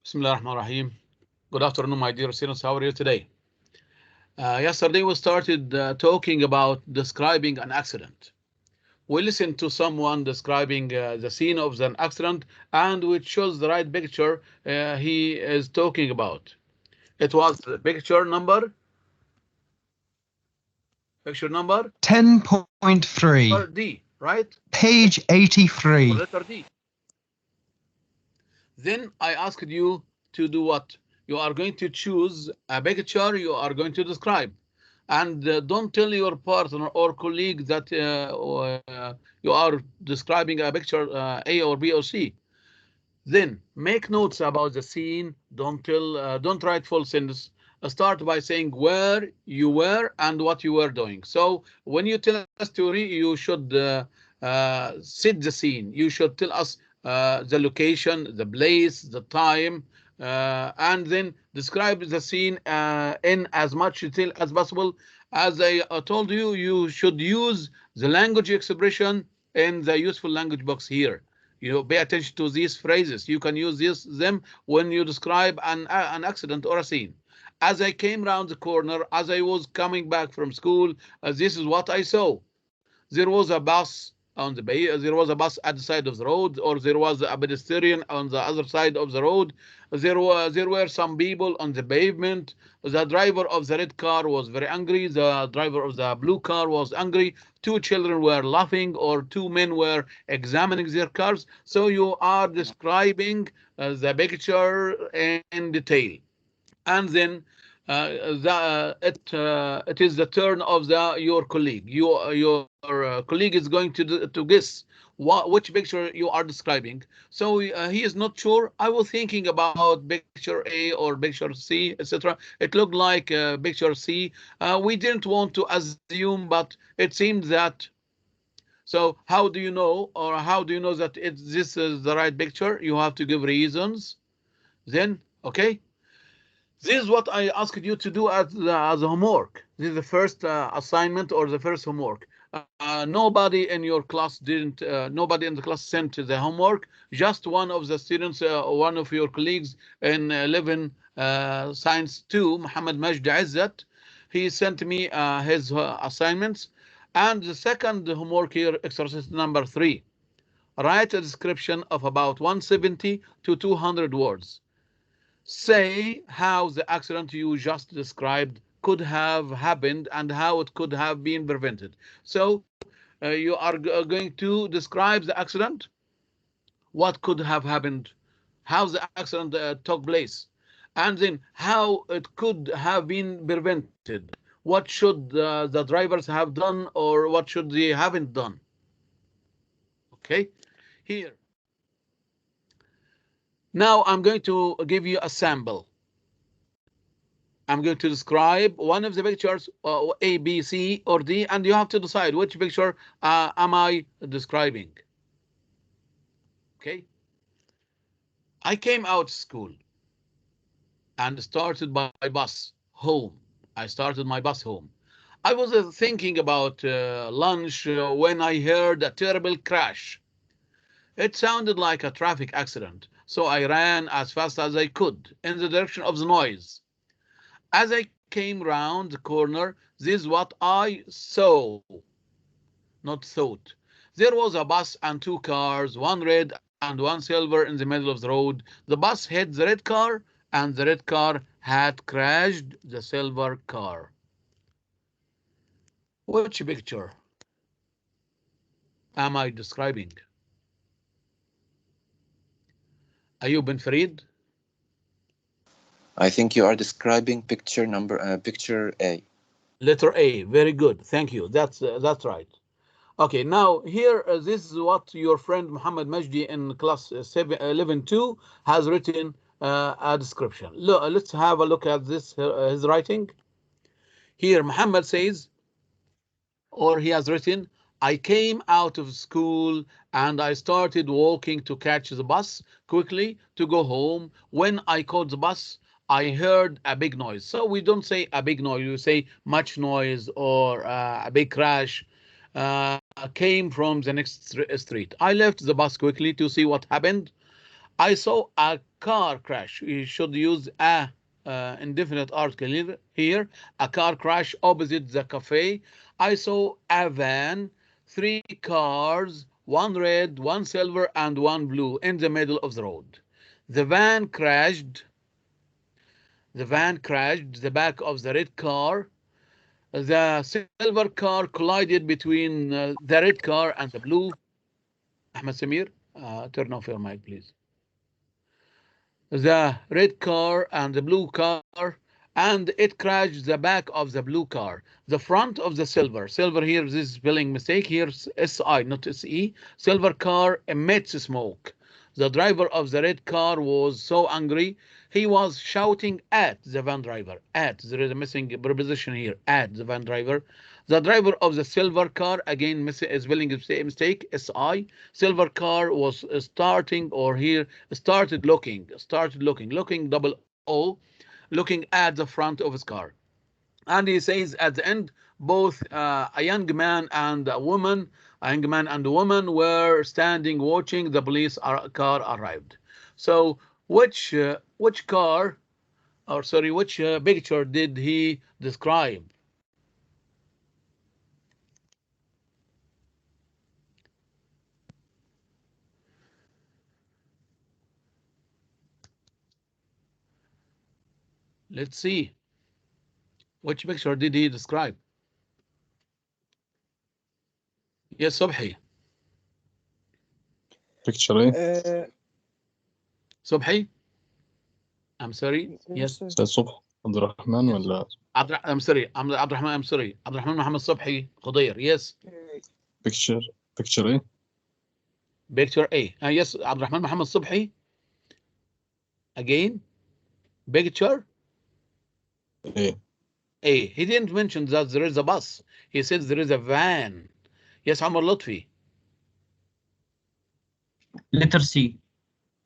Bismillahirrahmanirrahim. Good afternoon, my dear students. How are you today? Yesterday we started talking about describing an accident. We listened to someone describing the scene of an accident and which shows the right picture he is talking about. It was picture number 10.3, D, right? page 83. Letter D. Then I asked you to do what? You are going to choose a picture you are going to describe. And don't tell your partner or colleague that you are describing a picture A or B or C. Then make notes about the scene. Don't write full sentence. Start by saying where you were and what you were doing. So when you tell a story, you should set the scene. You should tell us the location, the place, the time, and then describe the scene in as much detail as possible. As I told you, you should use the language expression in the useful language box here. Pay attention to these phrases. You can use them when you describe an accident or a scene. As I came round the corner, as I was coming back from school, this is what I saw. There was a bus there was a bus at the side of the road, or there was a pedestrian on the other side of the road. There were some people on the pavement. The driver of the red car was very angry. The driver of the blue car was angry. Two children were laughing, or two men were examining their cars. So you are describing the picture in detail. And then it is the turn of your colleague. Your colleague is going to guess which picture you are describing. So he is not sure. I was thinking about picture A or picture C, etc. It looked like picture C. We didn't want to assume, but it seemed that. So how do you know, or how do you know that this is the right picture? You have to give reasons. Then, okay. This is what I asked you to do as a homework. This is the first assignment or the first homework. Nobody in your class didn't. Nobody in the class sent the homework. Just one of the students, one of your colleagues in 11 Science 2, Muhammad Majd Izzat, he sent me his assignments. And the second homework here, exercise number 3. Write a description of about 170 to 200 words. Say how the accident you just described could have happened and how it could have been prevented. So you are going to describe the accident, what could have happened, how the accident took place, and then how it could have been prevented. What should the drivers have done, or what should they haven't done? Okay, here. Now I'm going to give you a sample. I'm going to describe one of the pictures, A, B, C, or D, and you have to decide which picture am I describing. Okay. I came out of school and started my bus home. I started my bus home. I was thinking about lunch when I heard a terrible crash. It sounded like a traffic accident, so I ran as fast as I could in the direction of the noise. As I came round the corner, this is what I saw, not thought. There was a bus and two cars, one red and one silver, in the middle of the road. The bus hit the red car, and the red car had crashed the silver car. Which picture am I describing? Ayub bin Farid? I think you are describing picture A. Letter A. Very good. Thank you. That's right. Okay, now here, this is what your friend Muhammad Majdi in class 11-2 has written a description. Look, let's have a look at this, his writing. Here, Muhammad says, or he has written, I came out of school and I started walking to catch the bus quickly to go home. When I caught the bus, I heard a big noise. So we don't say a big noise, we say much noise, or a big crash came from the next street. I left the bus quickly to see what happened. I saw a car crash. You should use a indefinite article here. A car crash opposite the cafe. I saw a van, 3 cars, one red, one silver, and one blue in the middle of the road. The van crashed. The van crashed the back of the red car. The silver car collided between the red car and the blue. Ahmed Samir, turn off your mic, please. The red car and the blue car, and it crashed the back of the blue car. The front of the silver here, this is spelling mistake here, SI, not SE. Silver car emits smoke. The driver of the red car was so angry, he was shouting at the van driver. At, there is a missing preposition here, at the van driver. The driver of the silver car, again spelling mistake, SI. Silver car was starting, or here started looking, double O, looking at the front of his car. And he says at the end, both a young man and a woman, were standing watching the police car arrived. So which car, or sorry, which picture did he describe? Let's see. Which picture did he describe? Yes, Subhi. Picture A. Subhi? I'm sorry. Yes. Said صبح عبد الرحمن ولا I'm sorry. عبد الرحمن. I'm sorry. عبد الرحمن محمد صبحي قدير. Yes. picture A. Picture A. Yes, عبد الرحمن محمد صبحي. Again. Picture A. A. He didn't mention that there is a bus. He said there is a van. Yes, Amr Lutfi. Letter C.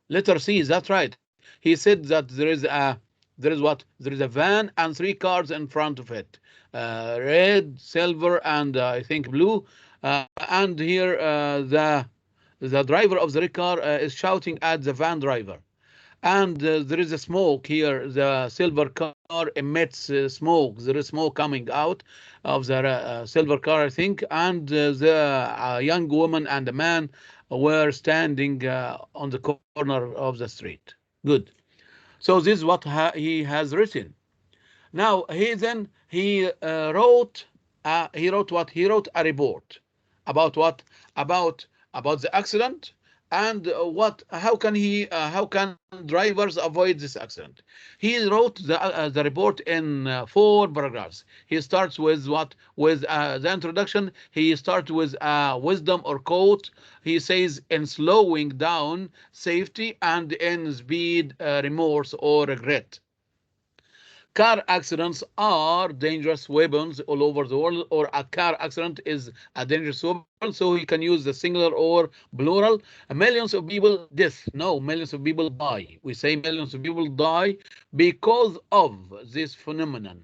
Letter C, that's right. He said that there is what? There is a van and 3 cars in front of it. Red, silver, and I think blue. And here the driver of the red car is shouting at the van driver. And there is a smoke here. The silver car emits smoke. There is smoke coming out of the silver car, I think. And the young woman and the man were standing on the corner of the street. Good. So this is what he has written. Now he wrote what? He wrote a report about what? About the accident, and how can drivers avoid this accident. He wrote the report in 4 paragraphs. He starts with what? With the introduction. He starts with wisdom or quote. He says in slowing down, safety, and in speed, remorse or regret. Car accidents are dangerous weapons all over the world, or a car accident is a dangerous weapon, so you can use the singular or plural. Millions of people death. No, millions of people die. We say millions of people die because of this phenomenon.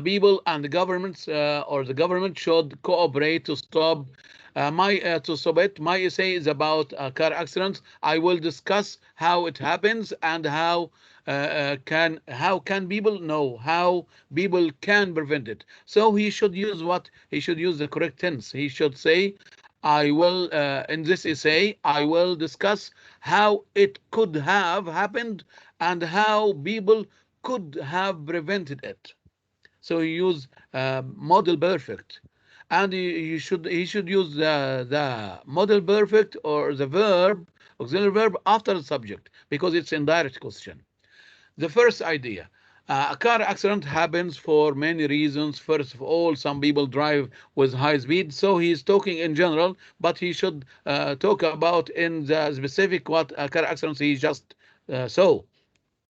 People and the governments, or the government, should cooperate to stop it. My essay is about car accidents. I will discuss how it happens and how can people know, how people can prevent it. So he should use what? He should use the correct tense. He should say, I will, in this essay, I will discuss how it could have happened and how people could have prevented it. So he use model perfect, and he should use the model perfect or the verb, auxiliary verb, after the subject, because it's indirect question. The first idea, a car accident happens for many reasons. First of all, some people drive with high speed, so he's talking in general, but he should talk about in the specific what car accidents he just saw.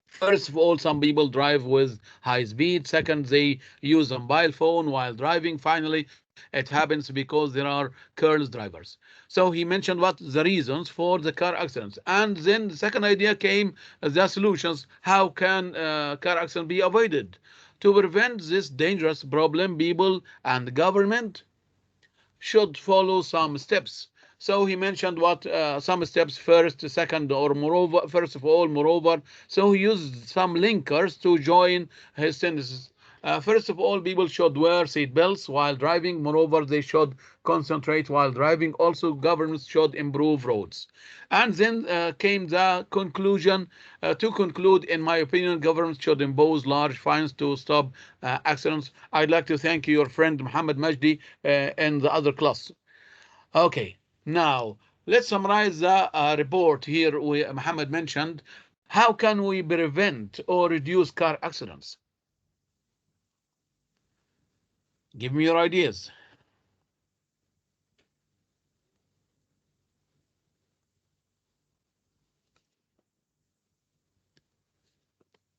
First of all, some people drive with high speed. Second, they use a mobile phone while driving. Finally, it happens because there are careless drivers. So he mentioned what the reasons for the car accidents. And then the second idea came, the solutions. How can car accident be avoided? To prevent this dangerous problem, people and government should follow some steps. So he mentioned what some steps first, second, or moreover, first of all, moreover. So he used some linkers to join his sentences. First of all, people should wear seat belts while driving. Moreover, they should concentrate while driving. Also, governments should improve roads. And then came the conclusion. To conclude, in my opinion, governments should impose large fines to stop accidents. I'd like to thank your friend Muhammad Majdi in the other class. Okay, now let's summarize the report here. Muhammad mentioned, how can we prevent or reduce car accidents? Give me your ideas.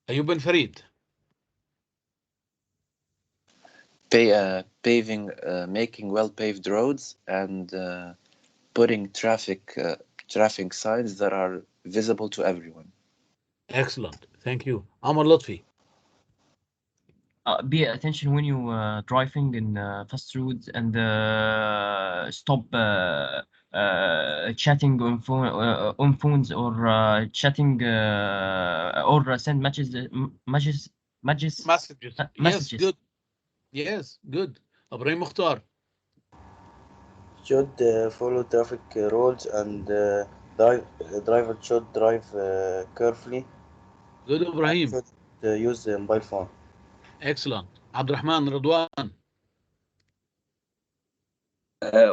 Ayub bin Farid. Paving, making well-paved roads, and putting traffic signs that are visible to everyone. Excellent. Thank you. Amar Lutfi. Pay attention when you driving in fast roads, and stop chatting on phones, or chatting or send messages. Yes, good. Yes, good. Ibrahim Mukhtar. Should follow traffic rules, and driver should drive carefully. Good, Ibrahim. Should use the mobile phone. Excellent. Abdurrahman Radwan.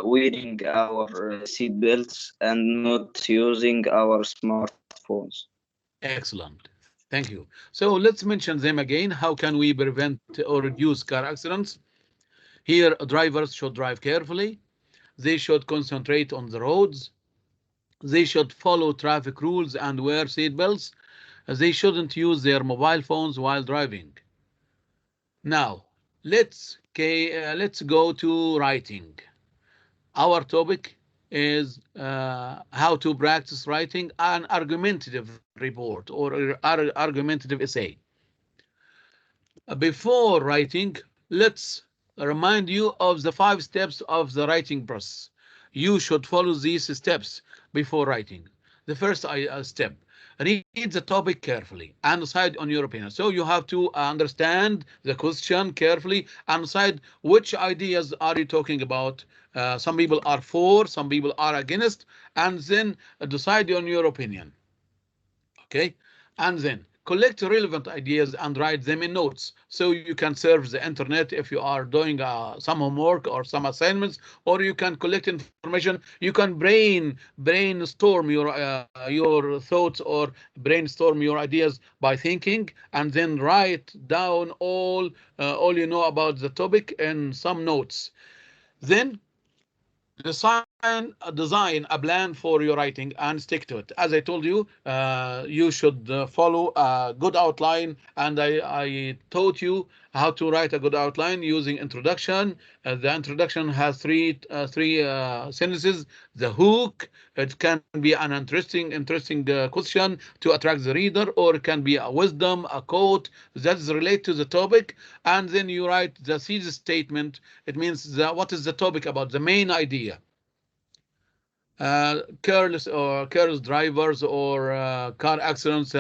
Wearing our seat belts and not using our smartphones. Excellent. Thank you. So let's mention them again. How can we prevent or reduce car accidents? Here, drivers should drive carefully. They should concentrate on the roads. They should follow traffic rules and wear seat belts. They shouldn't use their mobile phones while driving. Now, let's go to writing. Our topic is how to practice writing an argumentative report or argumentative essay. Before writing, let's remind you of the 5 steps of the writing process. You should follow these steps before writing. The first step, read the topic carefully and decide on your opinion. So you have to understand the question carefully and decide which ideas are you talking about. Some people are for, some people are against, and then decide on your opinion. Okay, and then collect relevant ideas and write them in notes, so you can serve the internet if you are doing some homework or some assignments, or you can collect information. You can brainstorm your thoughts or brainstorm your ideas by thinking, and then write down all you know about the topic in some notes. Then design a plan for your writing and stick to it. As I told you, you should follow a good outline, and I taught you how to write a good outline using introduction. The introduction has three sentences. The hook, it can be an interesting question to attract the reader, or it can be a wisdom, a quote that is related to the topic. And then you write the thesis statement. It means what is the topic about, the main idea. Careless drivers or car accidents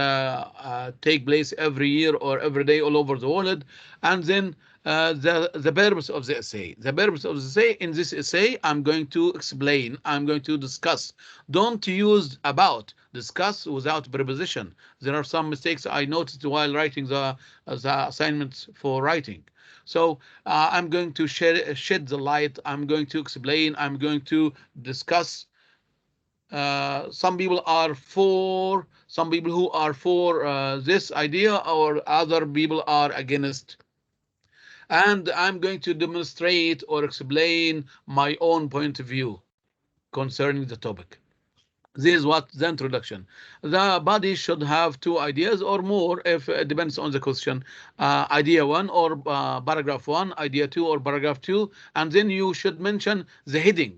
take place every year or every day all over the world. And then the purpose of the essay. The purpose of the essay, in this essay, I'm going to explain, I'm going to discuss. Don't use about, discuss without preposition. There are some mistakes I noticed while writing the assignments for writing. So I'm going to shed the light, I'm going to explain, I'm going to discuss. Some people are for, some people who are for this idea, or other people are against. And I'm going to demonstrate or explain my own point of view concerning the topic. This is what the introduction. The body should have 2 ideas or more, if it depends on the question. Idea 1 or paragraph 1, idea 2 or paragraph 2, and then you should mention the heading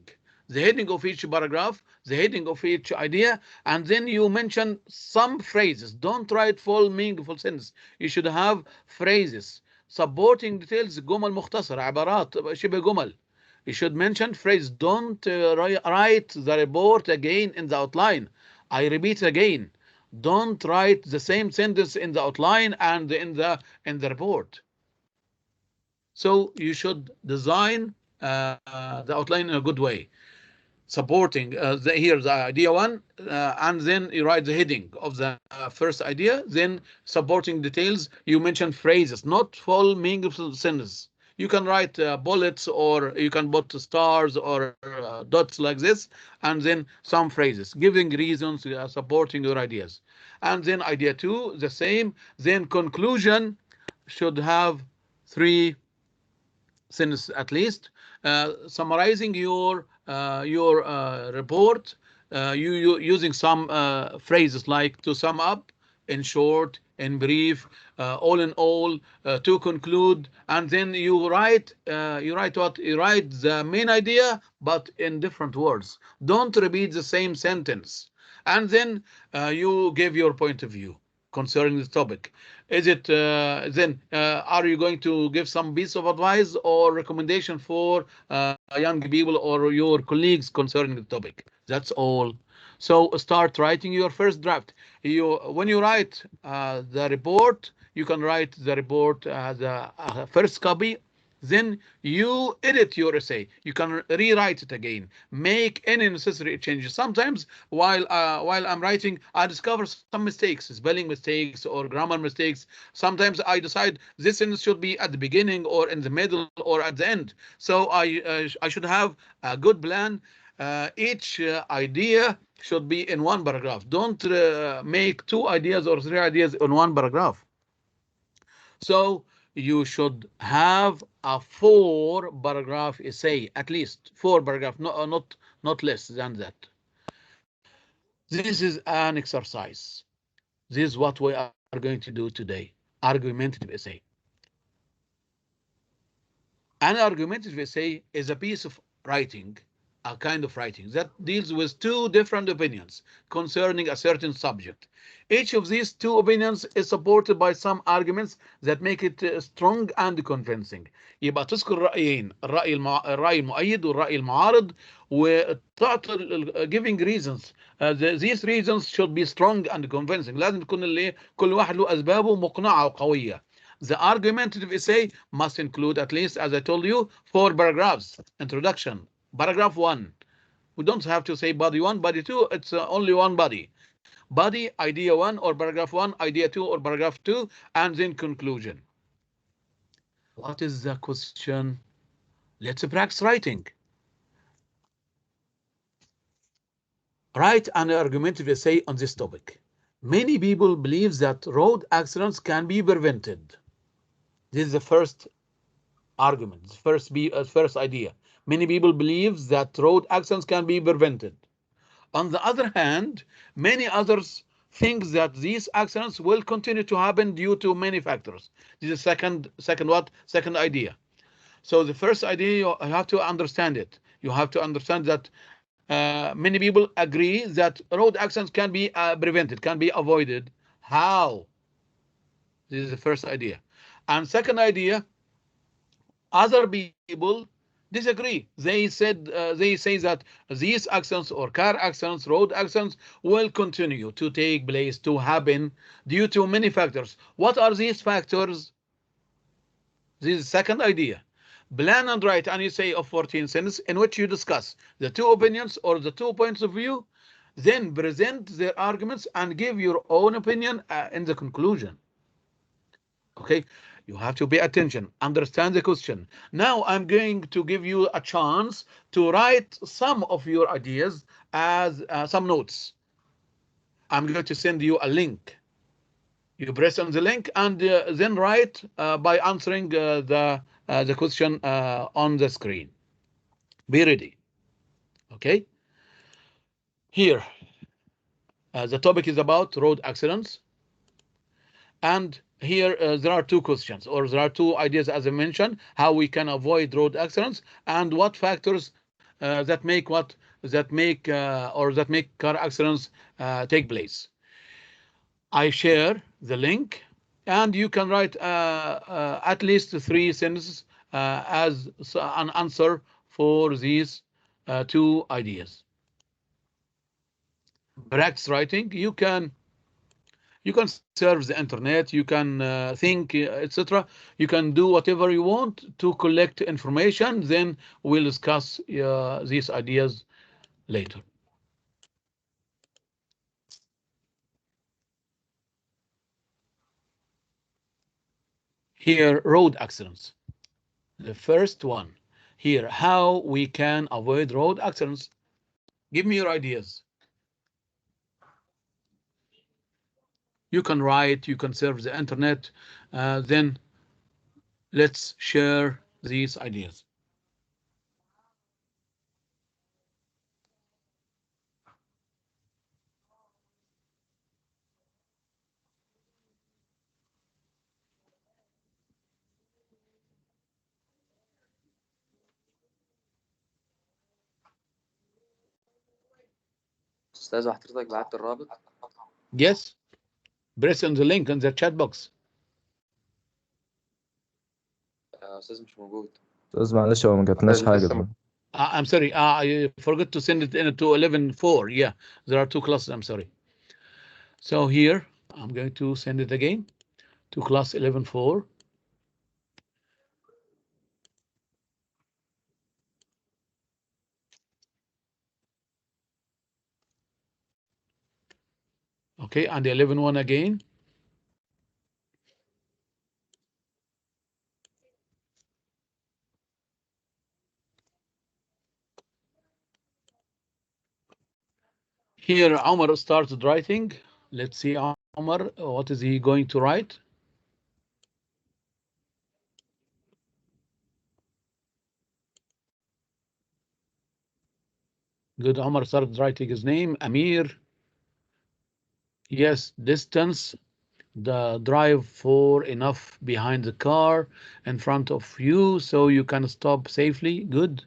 of each paragraph, the heading of each idea, and then you mention some phrases. Don't write full meaningful sentence. You should have phrases, supporting details, جمل مختصرة, عبارات شبه جمل. You should mention phrase. Don't write the report again in the outline. I repeat again. Don't write the same sentence in the outline and in the report. So you should design the outline in a good way, supporting here's the idea one, and then you write the heading of the first idea, then supporting details. You mention phrases, not full meaningful sentences. You can write bullets, or you can put stars or dots like this, and then some phrases giving reasons, supporting your ideas. And then idea two, the same. Then conclusion should have 3 sentences at least, summarizing your report, you using some phrases like to sum up, in short, in brief, all in all, to conclude. And then you write what? You write the main idea but in different words. Don't repeat the same sentence. And then you give your point of view concerning the topic. Is it then are you going to give some piece of advice or recommendation for young people or your colleagues concerning the topic? That's all. So start writing your first draft. When you write the report, you can write the report as a first copy. Then you edit your essay. You can rewrite it again, make any necessary changes. Sometimes while I'm writing, I discover some mistakes, spelling mistakes or grammar mistakes. Sometimes I decide this sentence should be at the beginning or in the middle or at the end. So I should have a good plan. Each idea should be in one paragraph. Don't make 2 ideas or 3 ideas in one paragraph. So you should have a 4-paragraph essay, at least 4 paragraphs, not less than that. This is an exercise. This is what we are going to do today. Argumentative essay. An argumentative essay is a piece of writing, a kind of writing that deals with 2 different opinions concerning a certain subject. Each of these 2 opinions is supported by some arguments that make it strong and convincing. يبقى تذكر رأيين، الرأي المؤيد والرأي المعارض، وتعطي giving reasons. These reasons should be strong and convincing. لازم تكون كل واحد له أسبابه مقنعة وقوية. The argumentative essay must include at least, as I told you, 4 paragraphs. Introduction. Paragraph 1. We don't have to say body 1, body 2. It's only one body. Body, idea 1 or paragraph 1, idea 2 or paragraph 2, and then conclusion. What is the question? Let's practice writing. Write an argumentative essay on this topic. Many people believe that road accidents can be prevented. This is the first argument, first idea. Many people believe that road accidents can be prevented. On the other hand, many others think that these accidents will continue to happen due to many factors. This is second idea. So the first idea, you have to understand it. You have to understand that many people agree that road accidents can be prevented, can be avoided. How? This is the first idea. And second idea, other people disagree. They say that these accidents or car accidents, road accidents will continue to take place, to happen due to many factors. What are these factors? This is the second idea. Plan and write an essay of 14 sentences in which you discuss the 2 opinions or the 2 points of view, then present their arguments and give your own opinion in the conclusion. Okay, you have to pay attention, understand the question. Now I'm going to give you a chance to write some of your ideas as some notes. I'm going to send you a link. You press on the link and then write by answering the question on the screen. Be ready. Okay. Here, the topic is about road accidents. And here there are 2 questions, or there are 2 ideas, as I mentioned, how we can avoid road accidents and what factors that make car accidents take place. I share the link, and you can write at least 3 sentences as an answer for these two ideas. Practice writing. You can surf the internet, you can think, etc. You can do whatever you want to collect information. Then we'll discuss these ideas later. Here, road accidents. The first one here, how we can avoid road accidents. Give me your ideas. You can write, you can surf the internet, then let's share these ideas. أستاذ حضرتك بعت الرابط؟ Yes, press on the link in the chat box. أستاذ مش موجود. أستاذ معلش هو ما جاتناش حاجة ده. I'm sorry, I forgot to send it in to 11.4. Yeah, there are two classes, I'm sorry. So here, I'm going to send it again to class 11.4. Okay, and the 11.1 again. Here, Omar started writing. Let's see, Omar, what is he going to write? Good, Omar started writing his name, Amir. Yes, distance, the drive for enough behind the car in front of you so you can stop safely. Good.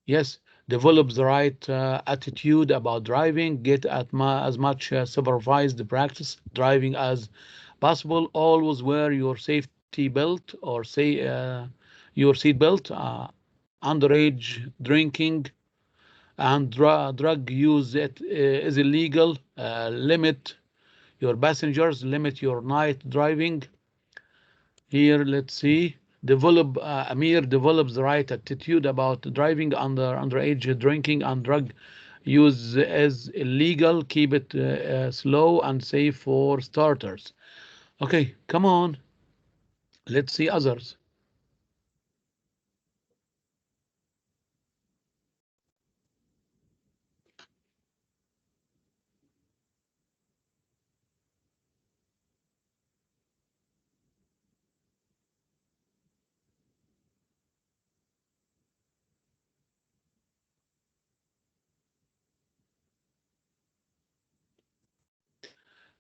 Yes, develop the right attitude about driving. Get as much supervised practice driving as possible. Always wear your safety belt or say your seat belt. Underage drinking and drug use is illegal. Limit your passengers. Limit your night driving. Here, let's see. Amir develops the right attitude about driving underage drinking and drug use is illegal. Keep it slow and safe for starters. Okay, come on. Let's see others.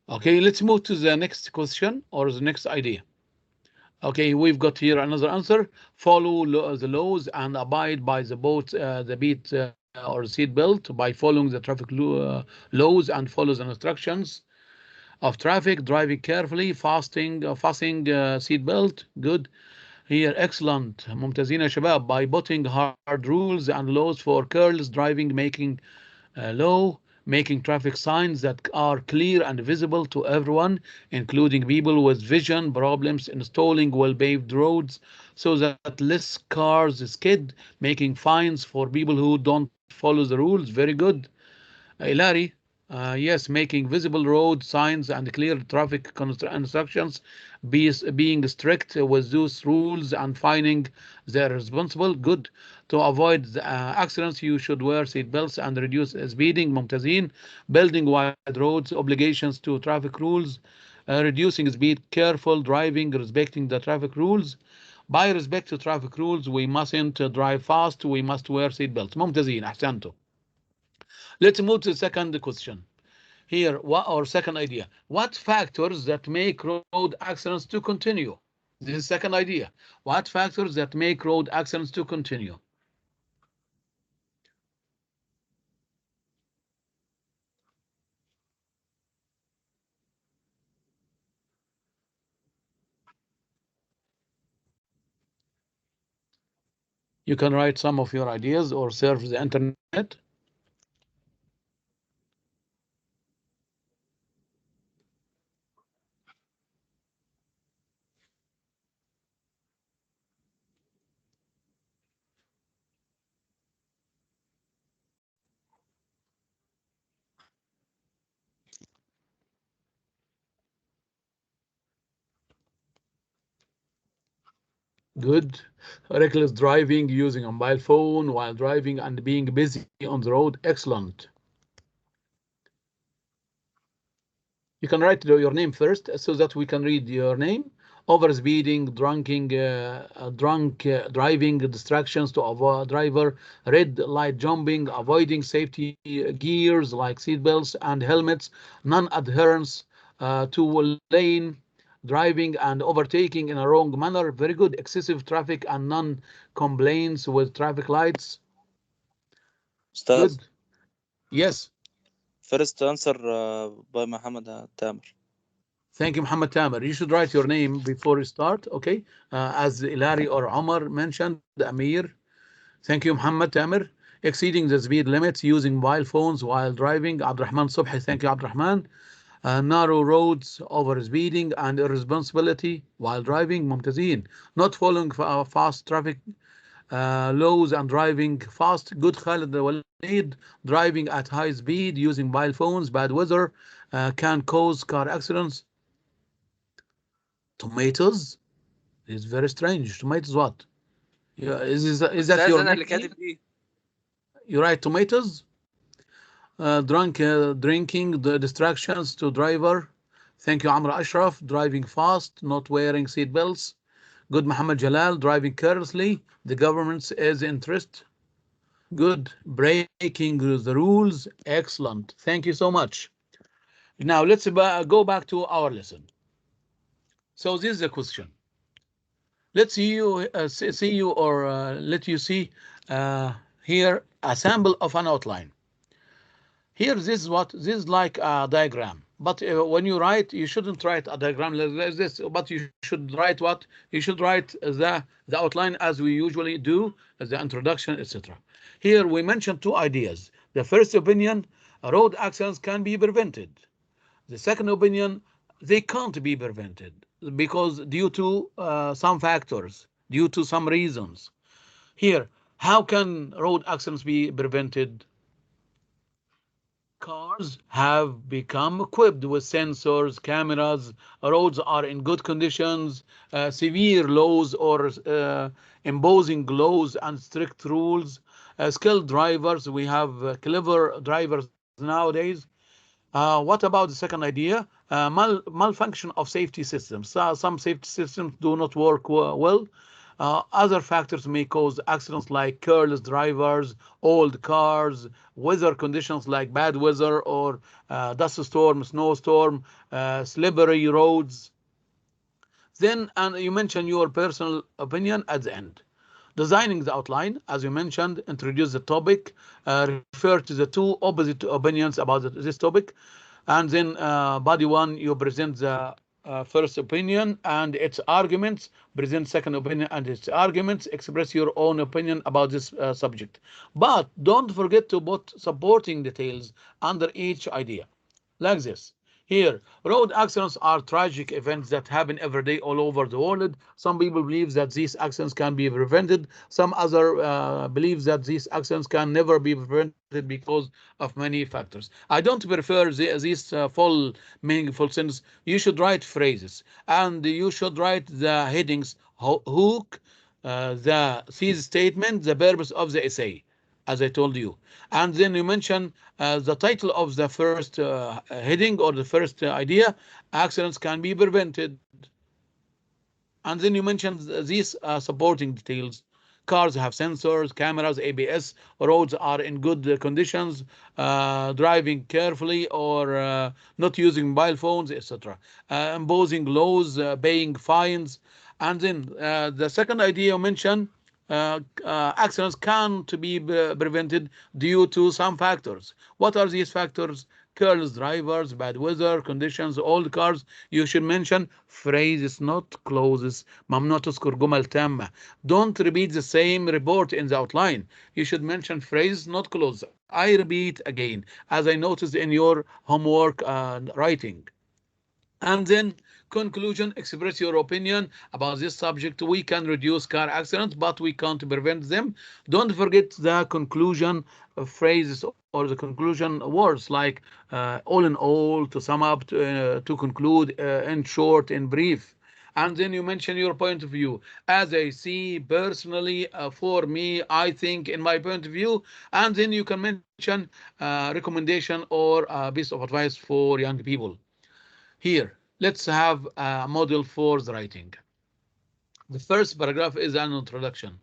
Okay, let's move to the next question or the next idea. Okay, we've got here another answer. Follow the laws and abide by the beat or seat belt by following the traffic laws and follow the instructions of traffic. Driving carefully, fastening seat belt. Good. Here, excellent. ممتازين يا شباب. By putting hard rules and laws for careless driving, making making traffic signs that are clear and visible to everyone, including people with vision problems, installing well-paved roads so that less cars skid, making fines for people who don't follow the rules. Very good. Larry, yes, making visible road signs and clear traffic instructions, being strict with those rules and finding the responsible. Good. To avoid accidents, you should wear seat belts and reduce speeding. ممتازين. Building wide roads, obligations to traffic rules, reducing speed, careful driving, respecting the traffic rules. By respect to traffic rules, we mustn't drive fast. We must wear seat belts. ممتازين. أحسنتم. Let's move to the second question. Here, our second idea. What factors that make road accidents to continue? This is second idea. What factors that make road accidents to continue? You can write some of your ideas or surf the internet. Good. Reckless driving, using a mobile phone while driving and being busy on the road. Excellent. You can write your name first so that we can read your name. Overspeeding, drunk driving, distractions to avoid driver, red light jumping, avoiding safety gears like seatbelts and helmets, non-adherence to lane, driving and overtaking in a wrong manner. Very good. Excessive traffic and non-compliance with traffic lights. أستاذ, Good. Yes. first answer by Muhammad Tamer. Thank you, Muhammad Tamer. You should write your name before you start, okay? As Ilari or Omar mentioned, Amir. Thank you, Muhammad Tamer. Exceeding the speed limits, using mobile phones while driving. Abdurrahman Subhi, thank you, Abdurrahman. Narrow roads, overspeeding, and irresponsibility while driving. Mumtazin. Not following fast traffic laws and driving fast. Good, Khalid Walid. Driving at high speed, using mobile phones. Bad weather can cause car accidents. Tomatoes is very strange. Tomatoes what? Yeah, is that your name? You write tomatoes? Drinking, the distractions to driver. Thank you, Amr Ashraf. Driving fast, not wearing seat belts. Good, Muhammad Jalal. Driving carelessly. The government's is interest. Good. Breaking the rules. Excellent. Thank you so much. Now let's go back to our lesson. So this is the question. Let's see you let you see here a sample of an outline. Here, this is like a diagram. But when you write, you shouldn't write a diagram like this. But you should write what? You should write the outline as we usually do, the introduction, etc. Here we mentioned two ideas. The first opinion: road accidents can be prevented. The second opinion: they can't be prevented because due to some factors, due to some reasons. Here, how can road accidents be prevented? Cars have become equipped with sensors, cameras, roads are in good conditions, severe laws or imposing laws and strict rules, skilled drivers, we have clever drivers nowadays. What about the second idea? Malfunction of safety systems. Some safety systems do not work well. Other factors may cause accidents like careless drivers, old cars, weather conditions like bad weather or dust storm, snowstorm, slippery roads. Then, and you mentioned your personal opinion at the end. Designing the outline, as you mentioned, introduce the topic, refer to the two opposite opinions about this topic, and then body one, you present the first opinion and its arguments, present second opinion and its arguments, express your own opinion about this subject. But don't forget to put supporting details under each idea, like this. Here, road accidents are tragic events that happen every day all over the world. Some people believe that these accidents can be prevented. Some other believe that these accidents can never be prevented because of many factors. I don't prefer these full meaningful sentences. You should write phrases and you should write the headings: hook, the thesis statement, the purpose of the essay, as I told you. And then you mention the title of the first heading or the first idea: accidents can be prevented. And then you mention these supporting details: cars have sensors, cameras, ABS, roads are in good conditions, driving carefully or not using mobile phones, etc. Imposing laws, paying fines. And then the second idea you mentioned: accidents can't be prevented due to some factors. What are these factors? careless drivers, bad weather conditions, old cars. You should mention phrases, not clauses. ممنوع تذكر جمل تامة. Don't repeat the same report in the outline. You should mention phrases, not clauses. I repeat again, as I noticed in your homework writing. And then conclusion, express your opinion about this subject. We can reduce car accidents, but we can't prevent them. Don't forget the conclusion phrases or the conclusion words like all in all, to sum up, to conclude, in short, in brief. And then you mention your point of view. As I see, personally, for me, I think, in my point of view. And then you can mention recommendation or a piece of advice for young people. Here, let's have a model for the writing. The first paragraph is an introduction.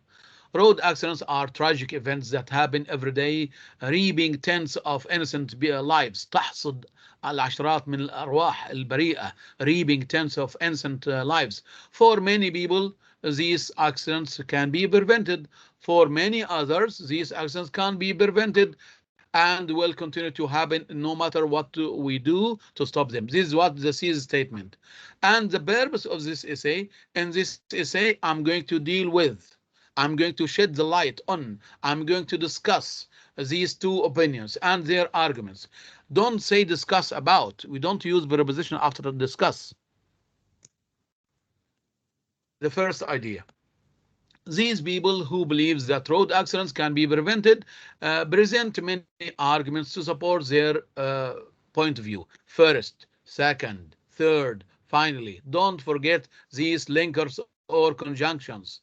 Road accidents are tragic events that happen every day, reaping tens of innocent lives. تحصد العشرات من الأرواح البريئة, reaping tens of innocent lives. For many people, these accidents can be prevented. For many others, these accidents can't be prevented and will continue to happen no matter what we do to stop them. This is what the thesis statement. And the purpose of this essay, in this essay, I'm going to deal with, I'm going to shed the light on, I'm going to discuss these two opinions and their arguments. Don't say discuss about. We don't use preposition after the discuss. The first idea. These people who believe that road accidents can be prevented present many arguments to support their point of view. First, second, third, finally. Don't forget these linkers or conjunctions.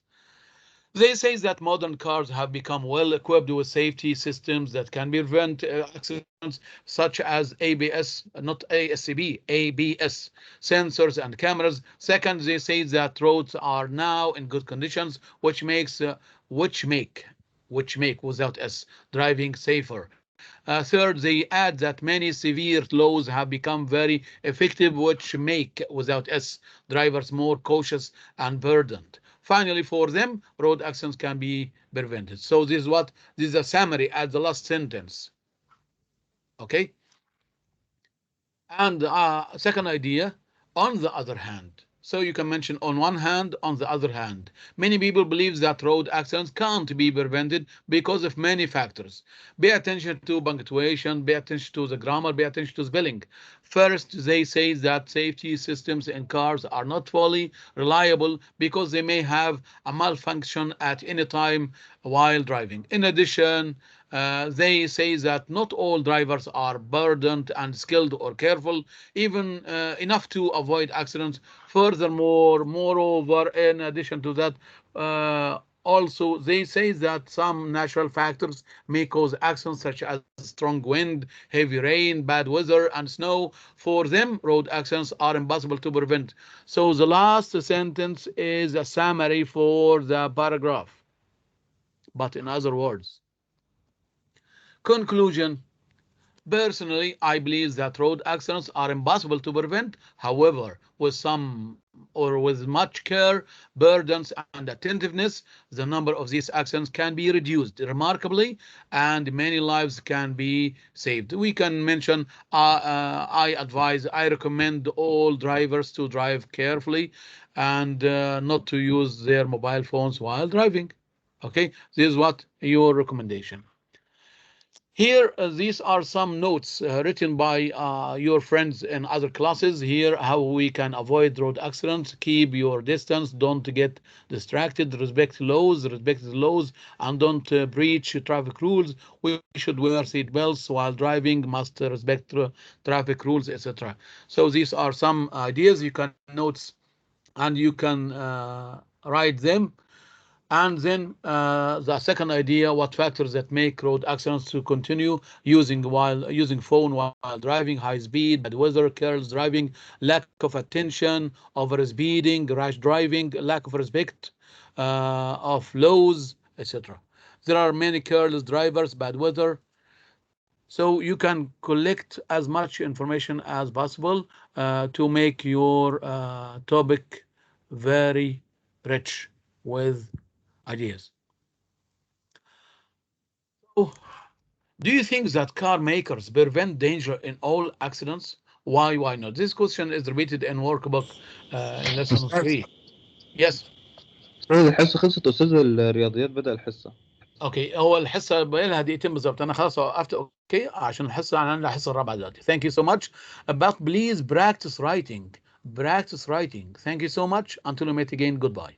They say that modern cars have become well equipped with safety systems that can prevent accidents such as ABS, not ASCB, ABS, sensors and cameras. Second, they say that roads are now in good conditions, which make without S driving safer. Third, they add that many severe laws have become very effective, which make without S drivers more cautious and burdened. Finally, for them, road accidents can be prevented. So this is a summary at the last sentence. Okay. And second idea, on the other hand. So you can mention on one hand, on the other hand. Many people believe that road accidents can't be prevented because of many factors. Pay attention to punctuation, pay attention to the grammar, pay attention to spelling. First, they say that safety systems in cars are not fully reliable because they may have a malfunction at any time while driving. In addition, they say that not all drivers are burdened and skilled or careful, even enough to avoid accidents. Furthermore, moreover, in addition to that, also they say that some natural factors may cause accidents such as strong wind, heavy rain, bad weather, and snow. For them, road accidents are impossible to prevent. So the last sentence is a summary for the paragraph. But in other words, conclusion. Personally, I believe that road accidents are impossible to prevent. However, with much care, burdens, and attentiveness, the number of these accidents can be reduced remarkably, and many lives can be saved. We can mention, I recommend all drivers to drive carefully and not to use their mobile phones while driving. Okay, this is what your recommendation. Here, these are some notes written by your friends in other classes. Here, how we can avoid road accidents. Keep your distance. Don't get distracted. Respect the laws, and don't breach traffic rules. We should wear seat belts while driving. Must respect traffic rules, etc. So these are some ideas. You can notes, and you can write them. And then the second idea, what factors that make road accidents to continue using phone while driving, high speed, bad weather, careless driving, lack of attention, over speeding, rash driving, lack of respect of laws, etc. There are many careless drivers, bad weather. So you can collect as much information as possible to make your topic very rich with ideas. So Do you think that car makers prevent danger in all accidents? Why not? This question is repeated in workbook in lesson 3. Yes. الحصة خلصت أستاذ الرياضيات بدأ الحصة. اوكي هو الحصه بقى لها دقيقتين بالظبط انا خلاص وقفت اوكي عشان الحصه عندنا الحصه الرابعه دلوقتي. Thank you so much but please practice writing. Thank you so much until we meet again. Goodbye.